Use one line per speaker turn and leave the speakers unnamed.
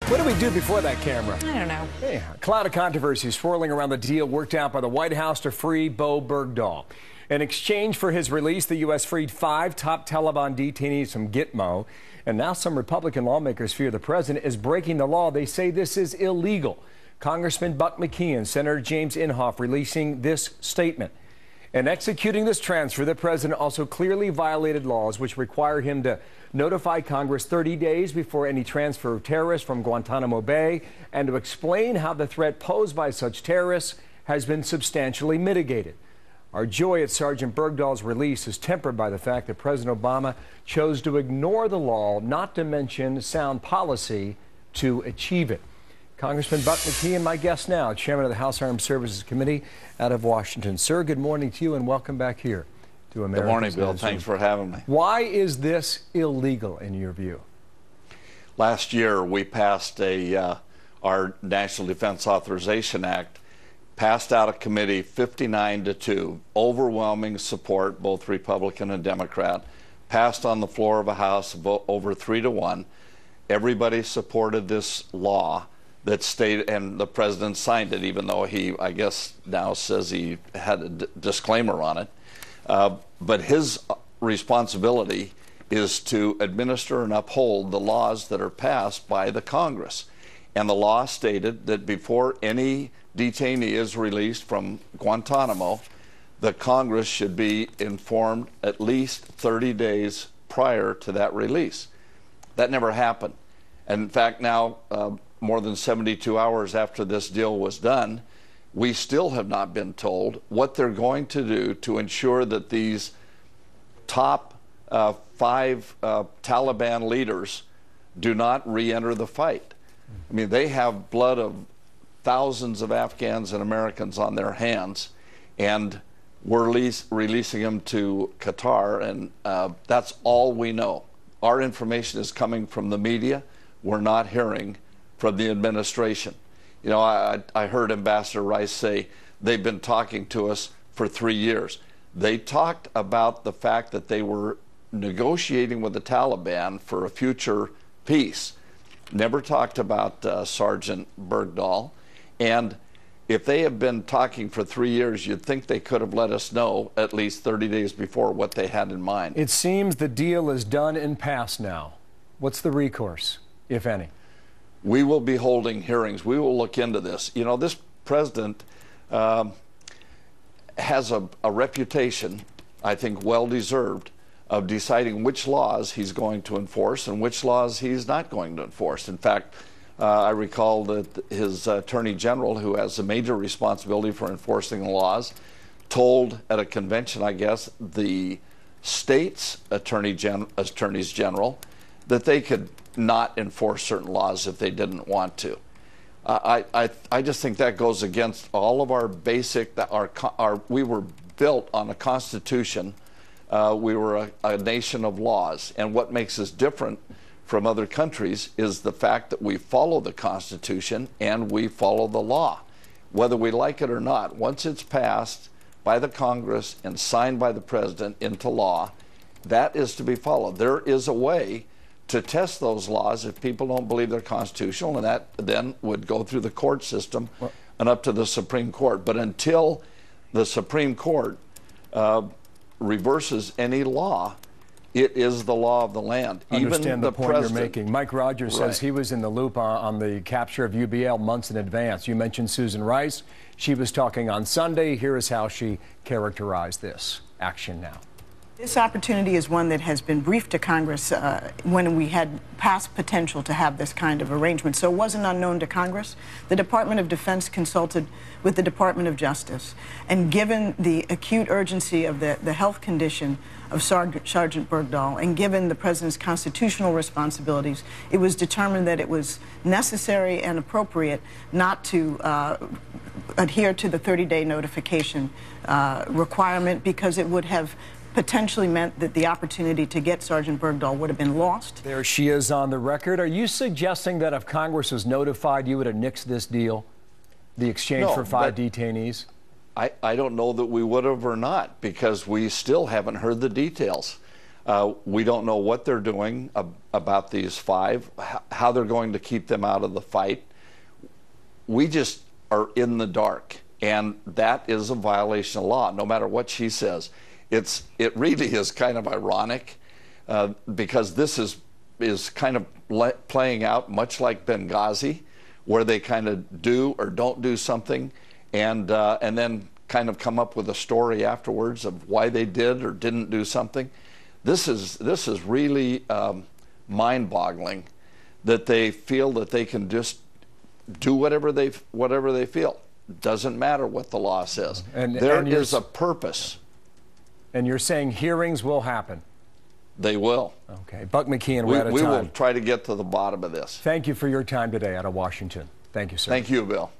What do we do before that camera?
I don't know.
Yeah, a cloud of controversy swirling around the deal worked out by the White House to free Bo Bergdahl. In exchange for his release, the U.S. freed 5 top Taliban detainees from Gitmo. And now some Republican lawmakers fear the president is breaking the law. They say this is illegal. Congressman Buck McKeon, Senator James Inhofe releasing this statement. In executing this transfer, the president also clearly violated laws which require him to notify Congress 30 days before any transfer of terrorists from Guantanamo Bay and to explain how the threat posed by such terrorists has been substantially mitigated. Our joy at Sergeant Bergdahl's release is tempered by the fact that President Obama chose to ignore the law, not to mention sound policy, to achieve it. Congressman Buck McKeon, my guest now, Chairman of the House Armed Services Committee out of Washington. Sir, good morning to you and welcome back here to America's
Good morning, Bill.
Newsroom.
Thanks for having me.
Why is this illegal in your view?
Last year, we passed our National Defense Authorization Act, passed out of committee 59-2, overwhelming support, both Republican and Democrat, passed on the floor of a House over 3-1. Everybody supported this law that stated, and the president signed it, even though he, I guess, now says he had a disclaimer on it. But his responsibility is to administer and uphold the laws that are passed by the Congress. And the law stated that before any detainee is released from Guantanamo, the Congress should be informed at least 30 days prior to that release. That never happened. And in fact, now, more than 72 hours after this deal was done, we still have not been told what they're going to do to ensure that these top 5 Taliban leaders do not re-enter the fight. I mean, they have blood of thousands of Afghans and Americans on their hands, and we're releasing them to Qatar, and that's all we know. Our information is coming from the media. We're not hearing from the administration. You know, I heard Ambassador Rice say they've been talking to us for 3 years. They talked about the fact that they were negotiating with the Taliban for a future peace. Never talked about Sergeant Bergdahl. And if they have been talking for 3 years, you'd think they could have let us know at least 30 days before what they had in mind.
It seems the deal is done and passed now. What's the recourse, if any?
We will be holding hearings. We will look into this. You know, this president has a reputation, I think well-deserved, of deciding which laws he's going to enforce and which laws he's not going to enforce. In fact, I recall that his Attorney General, who has a major responsibility for enforcing the laws, told at a convention, I guess, the state's attorneys general that they could not enforce certain laws if they didn't want to. I just think that goes against all of our basic, we were built on a constitution. We were a nation of laws, and what makes us different from other countries is the fact that we follow the Constitution and we follow the law, whether we like it or not. Once it's passed by the Congress and signed by the president into law, that is to be followed. There is a way to test those laws if people don't believe they're constitutional, and that then would go through the court system and up to the Supreme Court. But until the Supreme Court reverses any law, it is the law of the land.
Understand
even
the point
president.
You're making. Mike Rogers says he was in the loop on the capture of UBL months in advance. You mentioned Susan Rice. She was talking on Sunday. Here is how she characterized this action now.
This opportunity is one that has been briefed to Congress when we had past potential to have this kind of arrangement. So it wasn't unknown to Congress. The Department of Defense consulted with the Department of Justice. And given the acute urgency of the health condition of Sergeant Bergdahl, and given the president's constitutional responsibilities, it was determined that it was necessary and appropriate not to adhere to the 30-day notification requirement, because it would have potentially meant that the opportunity to get Sergeant Bergdahl would have been lost.
There she is on the record. Are you suggesting that if Congress was notified, you would have nixed this deal, the exchange for 5 detainees?
I don't know that we would have or not, because we still haven't heard the details. We don't know what they're doing about these 5, how they're going to keep them out of the fight. We just are in the dark, and that is a violation of law, no matter what she says. It really is kind of ironic because this is kind of playing out much like Benghazi, where they kind of do or don't do something, and then kind of come up with a story afterwards of why they did or didn't do something. This is really mind-boggling that they feel that they can just do whatever they feel. Doesn't matter what the law says. There is a purpose.
And you're saying hearings will happen?
They will.
Okay. Buck McKeon, we're out of time.
We will try to get to the bottom of this.
Thank you for your time today out of Washington. Thank you, sir.
Thank you, Bill.